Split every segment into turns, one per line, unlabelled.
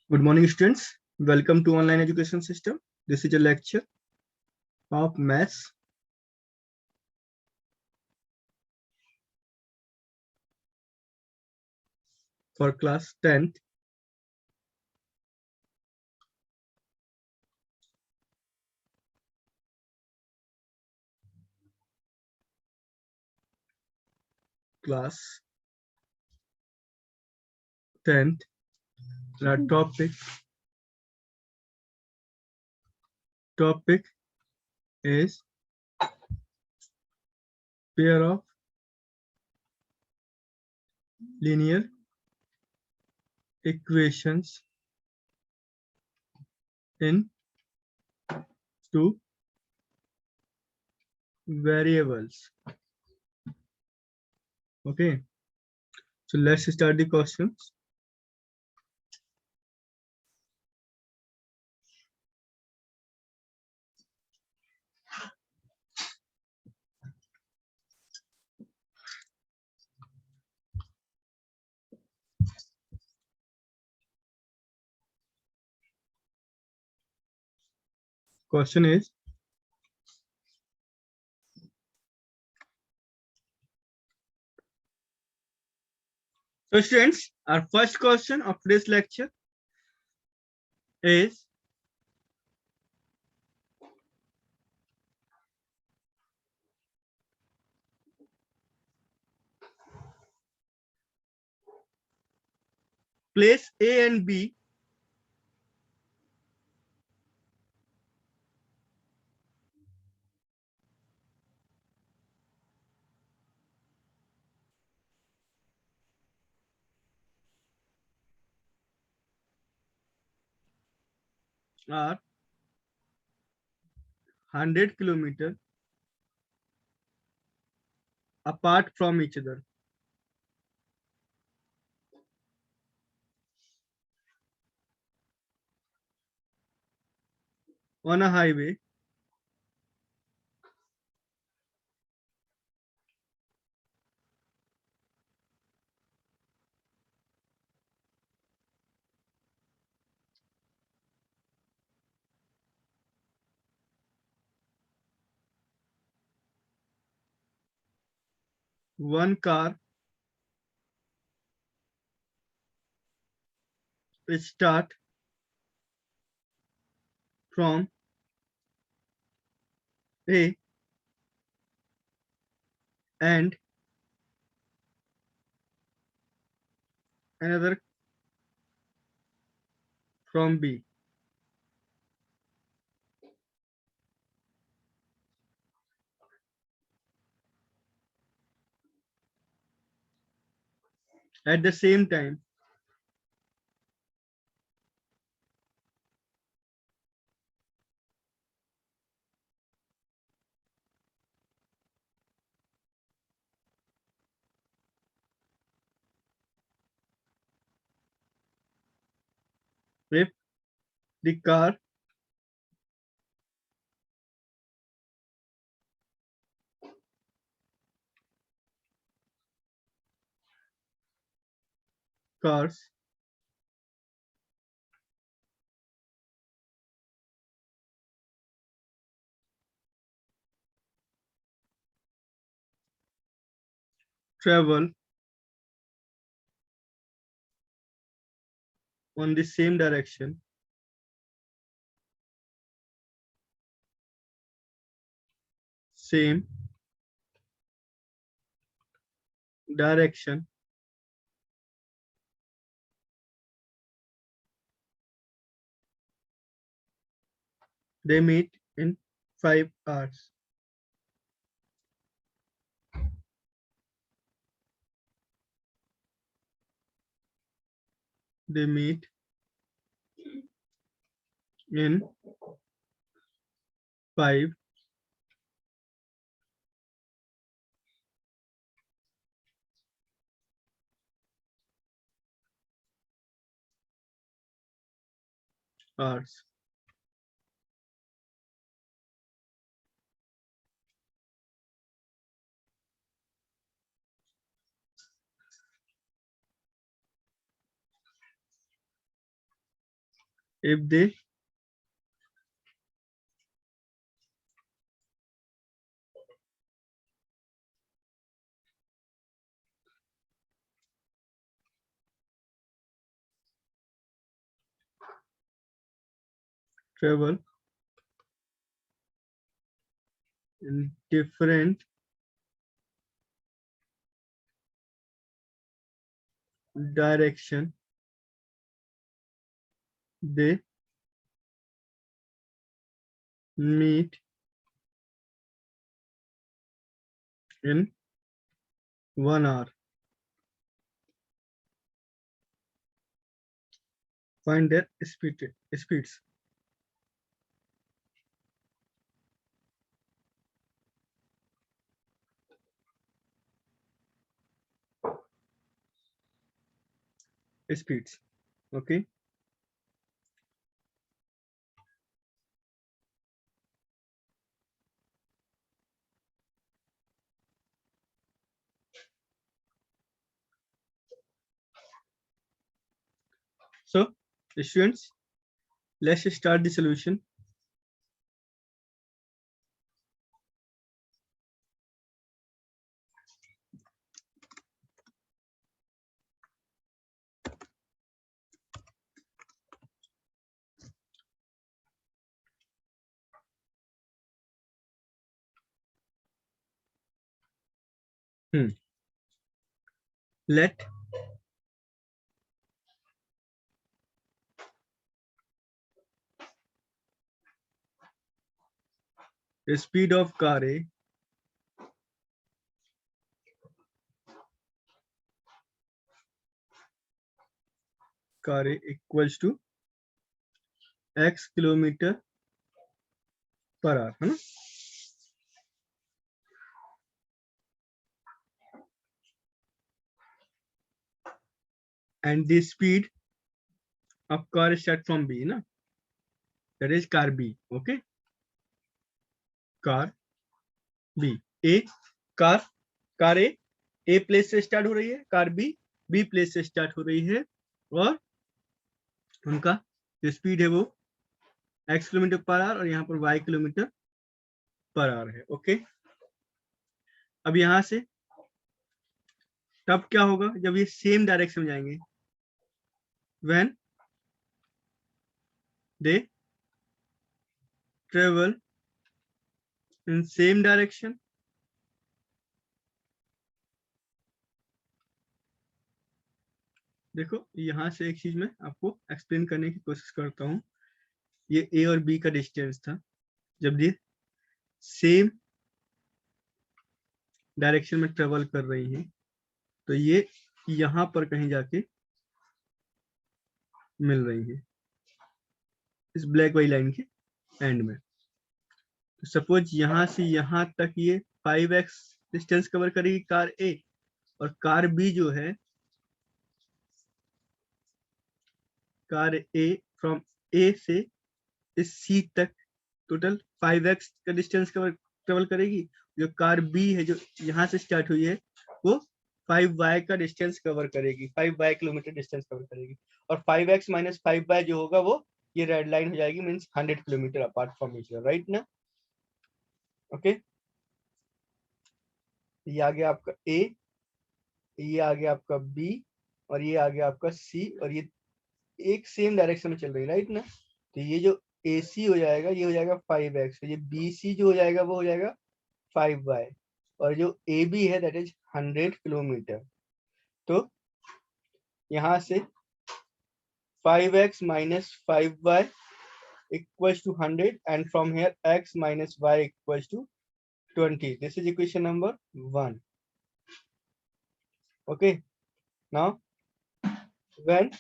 Good morning, students. Welcome to online education system. This is a lecture of maths for class 10th. Class 10th. The topic is pair of linear equations in two variables. Okay, so let's start the questions. Question is, so students, our first question of today's lecture is place A and B are 100 kilometers apart from each other. On a highway, one car start from A and another from B. At the same time, if the cars travel on the same direction, same direction, they meet in 5 hours. They meet in 5 hours. if they travel in different direction, they meet in 1 hour. Find their speeds. Speeds. Okay. So, students, let's start the solution. Let the speed of car A equals to x kilometer per hour, है ना? And the speed of car start from B, ना? That is car B. Okay. Car B A car A place से start हो रही है, car B place से start हो रही है और उनका जो स्पीड है वो x किलोमीटर पर आवर और यहाँ पर y किलोमीटर पर आवर है। ओके, अब यहाँ से तब क्या होगा जब ये सेम डायरेक्शन में जाएंगे, when they travel in same direction, देखो यहाँ से एक चीज मैं आपको एक्सप्लेन करने की कोशिश करता हूँ। ये ए और बी का डिस्टेंस था, जब ये सेम डायरेक्शन में ट्रेवल कर रही है तो ये यहाँ पर कहीं जाके मिल रही है इस ब्लैक वाली लाइन के एंड में। तो सपोज यहाँ से यहाँ तक ये 5x डिस्टेंस कवर करेगी कार ए, और कार बी जो है, कार ए फ्रॉम ए से इस सी तक टोटल 5x का डिस्टेंस ट्रेवल करेगी। जो कार बी है जो यहाँ से स्टार्ट हुई है वो 5y का डिस्टेंस कवर करेगी, 5y किलोमीटर डिस्टेंस कवर करेगी, और 5x माइनस 5y जो होगा वो ये रेड लाइन हो जाएगी, means 100 kilometre apart from each other, right ना? ओके, ये आ गया आपका ए, ये आ गया आपका बी, और ये आ गया आपका सी, और ये एक सेम डायरेक्शन में चल रही है, राइट ना? तो ये जो ए सी हो जाएगा ये हो जाएगा 5x, ये बी सी जो हो जाएगा वो हो जाएगा 5y, और जो ए बी है दैट इज 100 किलोमीटर। तो यहाँ से 5x minus 5y equals to 100, and from here x minus y equals to 20. This is equation number 1. Okay, now when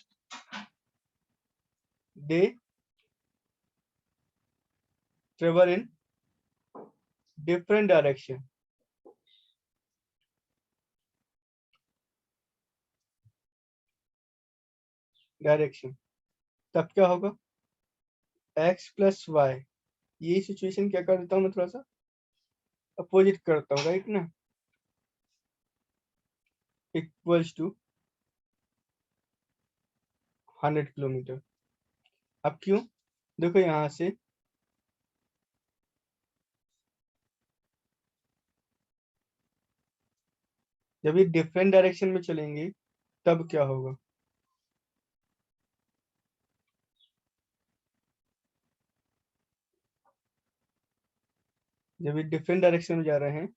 they travel in different direction, तब क्या होगा, x plus y, ये situation क्या कर देता हूँ मैं, थोड़ा सा अपोजिट करता हूँ, राइट ना, इक्वल्स टू 100 किलोमीटर। अब क्यों? देखो यहाँ से जब ये डिफरेंट डायरेक्शन में चलेंगे तब क्या होगा? जब ये डिफरेंट डायरेक्शन में जा रहे हैं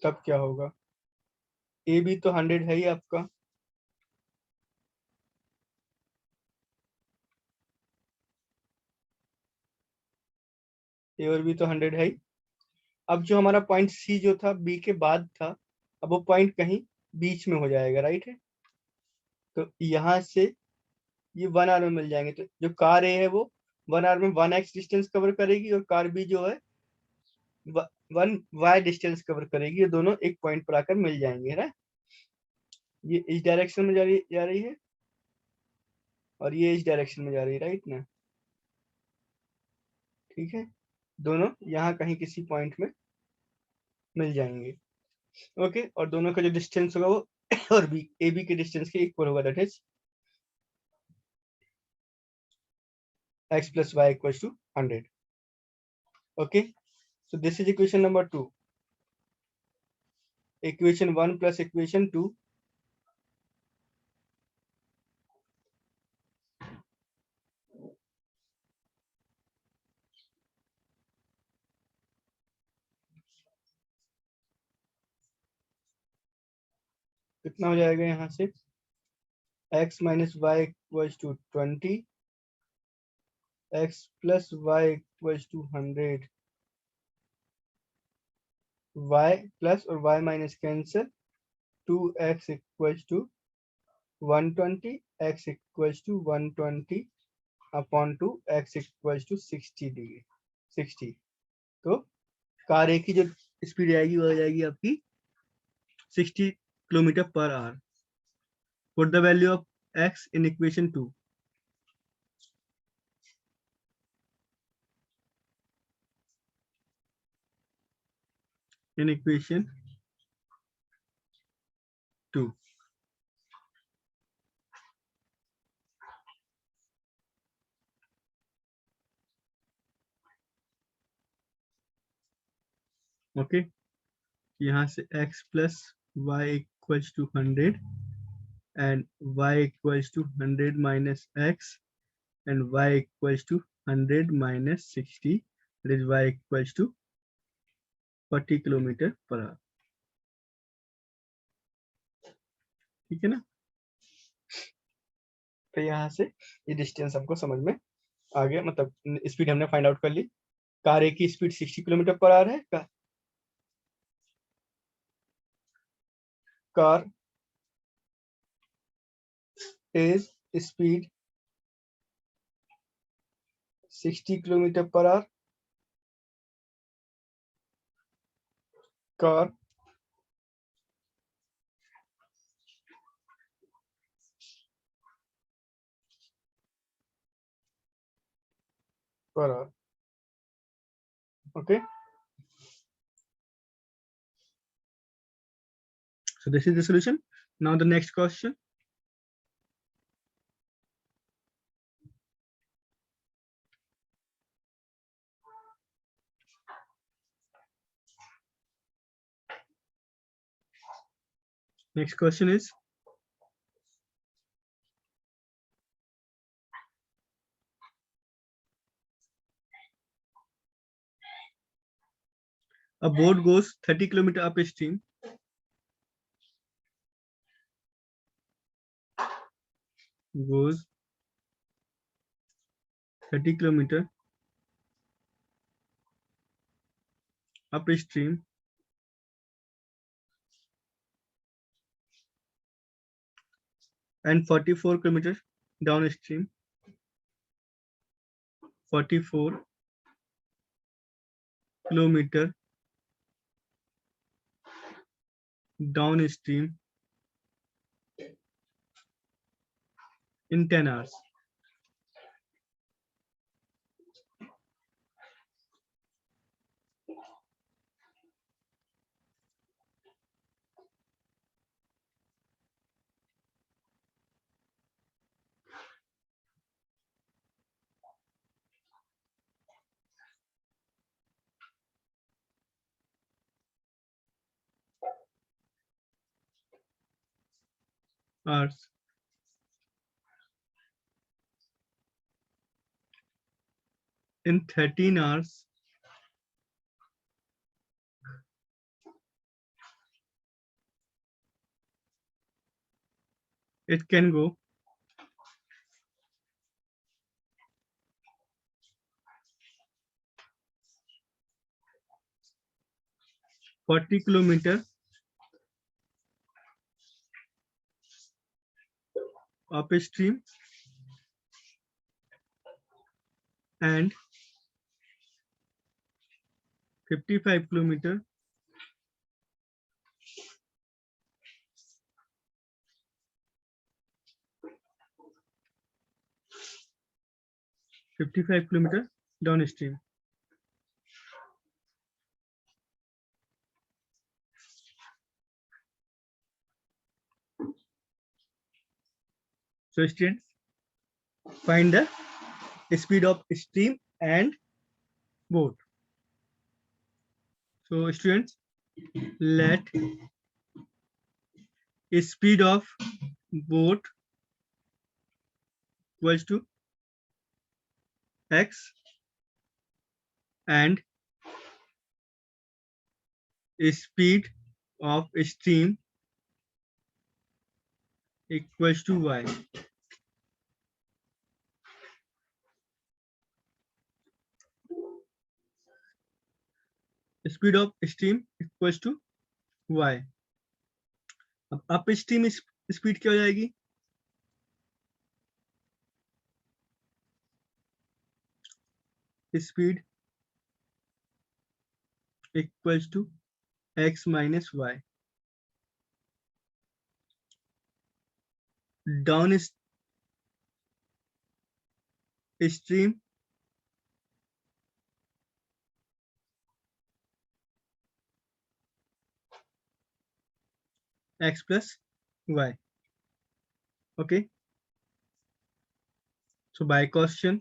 तब क्या होगा? ए भी तो 100 है ही आपका, ए और बी तो 100 है ही। अब जो हमारा पॉइंट सी जो था बी के बाद था, अब वो पॉइंट कहीं बीच में हो जाएगा, राइट है। तो यहाँ से ये 1 आवर में मिल जाएंगे। तो जो कार ए है वो 1 आवर में 1x डिस्टेंस कवर करेगी, और कार बी जो है 1y डिस्टेंस कवर करेगी। ये दोनों एक पॉइंट पर आकर मिल जाएंगे, है ना। ये इस डायरेक्शन में जा रही है और ये इस डायरेक्शन में जा रही है, राइट ना। ठीक है, दोनों यहाँ कहीं किसी पॉइंट में मिल जाएंगे। ओके, और दोनों का जो डिस्टेंस होगा वो और बी ए बी के डिस्टेंस के इक्वल होगा, that is x plus y equals to 100. Okay, so this is equation number 2. Equation 1 plus equation 2. कितना हो जाएगा यहाँ से? x minus y equals to 20, x plus y equals to 100, y plus और y minus cancel, 2x equals to 120, x equals to 120 upon 2, x equals to 60 degree 60। तो car ए की जो speed आएगी वो आ जाएगी आपकी 60 kilometre per our. Put the value of x in equation 2. In equation 2. Okay, यहाँ से x plus y equals to 100 and y equals to 100 minus x and y equals to 100 minus 60, that is y equals to 40 kilometre per our. ठीक है ना। तो यहाँ से ये distance हमको समझ में आ गया, मतलब स्पीड हमने फाइंड आउट कर ली। कार ए की स्पीड 60 किलोमीटर पर आवर है। Car is speed 60 kilometre per our. Car per hour. Okay, so this is the solution. Now the next question. Next question is, a boat goes 30 kilometer upstream. Goes 30 kilometer upstream and 44 kilometers downstream. 44 kilometer downstream in 10 hours. hours. In 13 hours, it can go 40 kilometer upstream and 55 kilometer downstream. So students, find the speed of stream and boat. So students, let speed of boat equals to x and speed of stream equals to y. Speed of stream equals to y. अब up stream speed क्या हो जाएगी? Speed equals to x minus y. Down stream x plus y. Okay. So by question,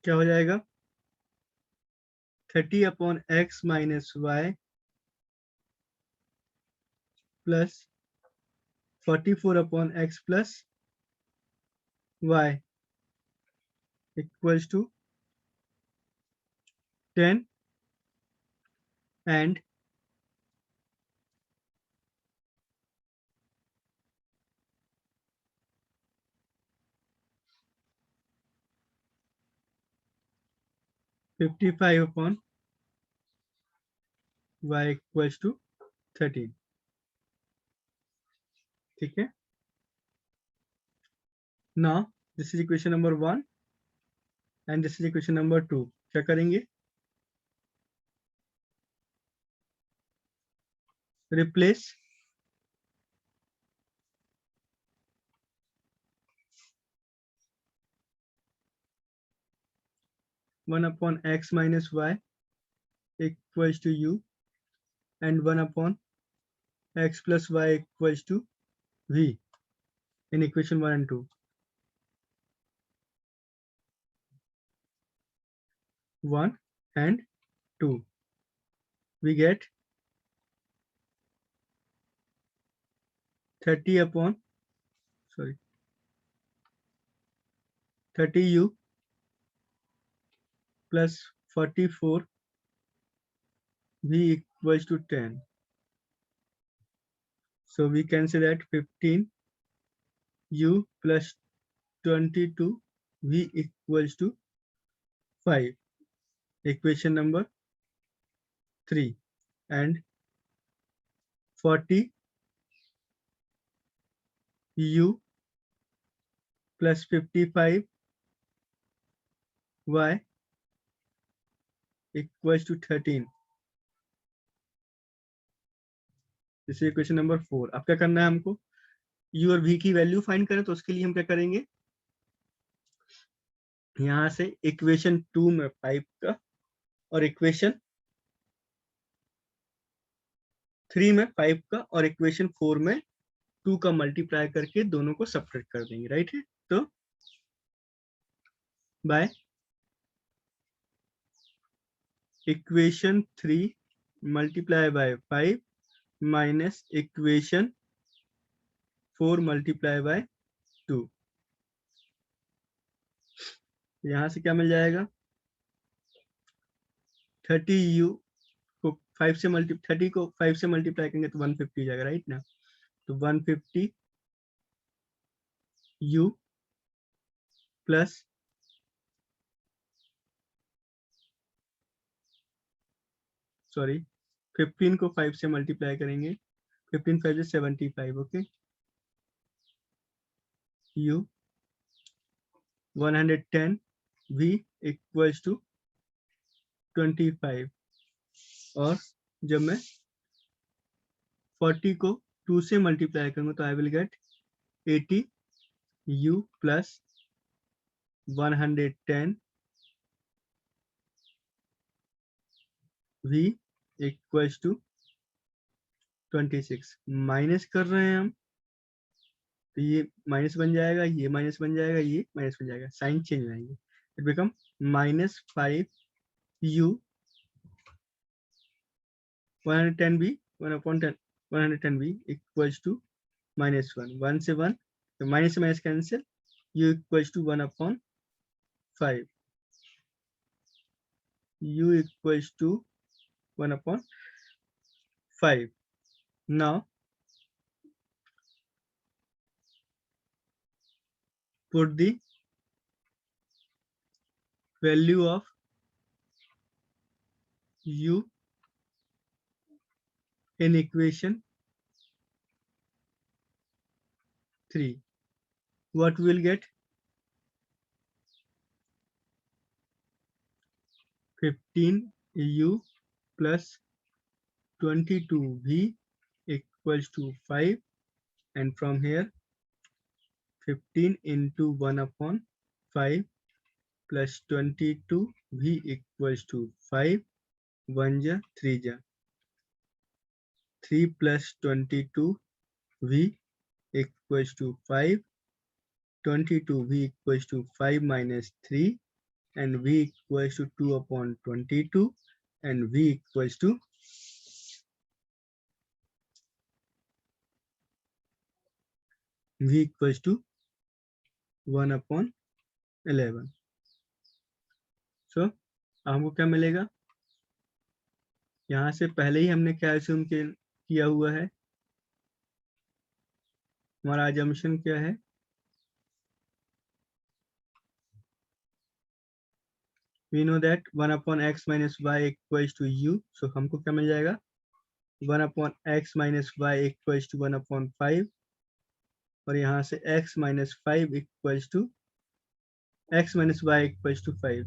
क्या हो जाएगा? 30 upon x minus y plus 44 upon x plus y equals to 10 and 55 upon y equals to 13. ठीक है? Now this is equation number 1 and this is equation number 2. क्या करेंगे? Replace one upon x minus y equals to u and 1 upon x plus y equals to v in equation 1 and 2. 1 and 2. We get 30 upon 30u plus 44 v equals to 10. So we can say that 15 u plus 22 v equals to 5. Equation number 3 and 40 u plus 55 y equals to 13. This is equation number 4. अब क्या करना है हमको? u और v की value find करें तो उसके लिए हम क्या करेंगे? यहां से इक्वेशन 2 में 5 का और इक्वेशन 3 में 5 का और इक्वेशन 4 में 2 का मल्टीप्लाई करके दोनों को सब्ट्रैक्ट कर देंगे. राइट है? तो by equation 3 multiply by 5 minus equation 4 multiply by 2। यहाँ से क्या मिल जाएगा, 30u को 5 से 30 को 5 से मल्टीप्लाई करेंगे तो 150 हो जाएगा, राइट ना। तो 150 u प्लस 15 को 5 से मल्टीप्लाई करेंगे, 15 5 से 75, okay. u 110 v equals to 25, और जब मैं 40 को 2 से मल्टीप्लाई करूंगा तो I will get 80 u plus 110 v equals to 26। Minus कर रहे हैं हम तो ये माइनस बन जाएगा, ये माइनस बन जाएगा, ये माइनस बन जाएगा, साइन चेंज हो जाएंगे। It become -5u 110v 110v equals to -1, 1 से 1 तो माइनस से minus cancel, u equals to 1/5, u equals to 1/5। Now put the value of u in equation 3. What we will get? 15u plus 22v equals to 5, and from here 15 into 1/5 plus 22v equals to 5, 1 ja 3 ja 3 plus 22v equals to 5, 22v equals to 5 minus 3, and v equals to 2/22, and v equals to 1/11। सो हमको क्या मिलेगा, यहाँ से पहले ही हमने क्या assume किया हुआ है, हमारा assumption क्या है, we know that 1/x minus y equals to u, so हमको क्या मिल जाएगा, 1/x minus y equals to 1/5, और यहाँ से x minus 5 equals to x minus y equals to 5।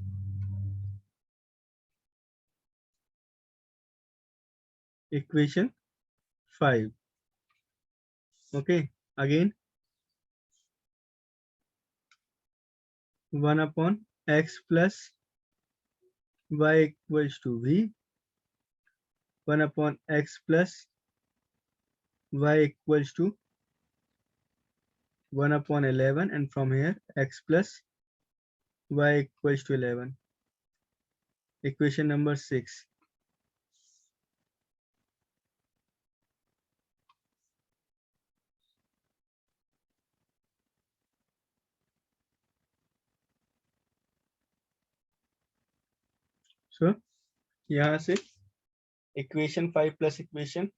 Equation 5, okay। Again 1/x plus y equals to v, 1/x plus y equals to 1/11, and from here x plus y equals to 11। Equation number 6। So यहाँ से equation 5 plus equation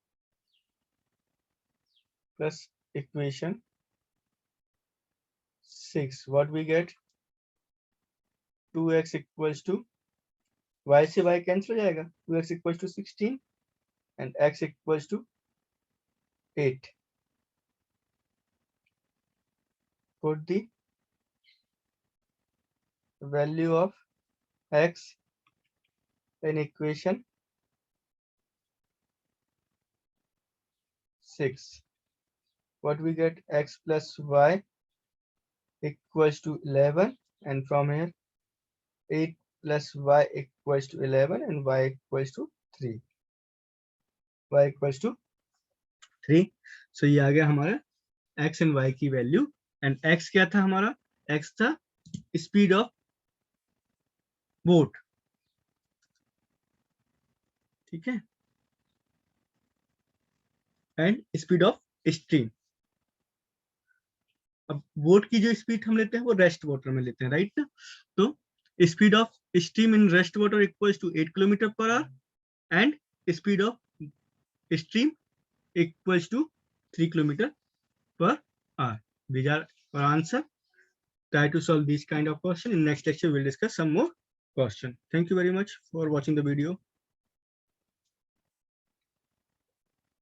6, what we get, 2x equals to y से y cancel हो जाएगा, 2x equals to 16 and x equals to 8। Put the value of x in equation 6, what we get, x plus y equals to 11, and from here 8 plus y equals to 11, and y equals to 3, y equals to 3। so ये आ गया हमारा x and y की value, and x क्या था हमारा, x था speed of boat, ठीक है। And speed of stream. अब बोट की जो स्पीड हम लेते हैं वो रेस्ट वाटर में लेते हैं, राइट ना। तो speed of stream in rest water equals to 8 kilometre per hour and speed of stream equals to 3 kilometer per hour. These are our answer. Try to solve this kind of question. In next lecture, we'll discuss some more question. Thank you very much for watching the video.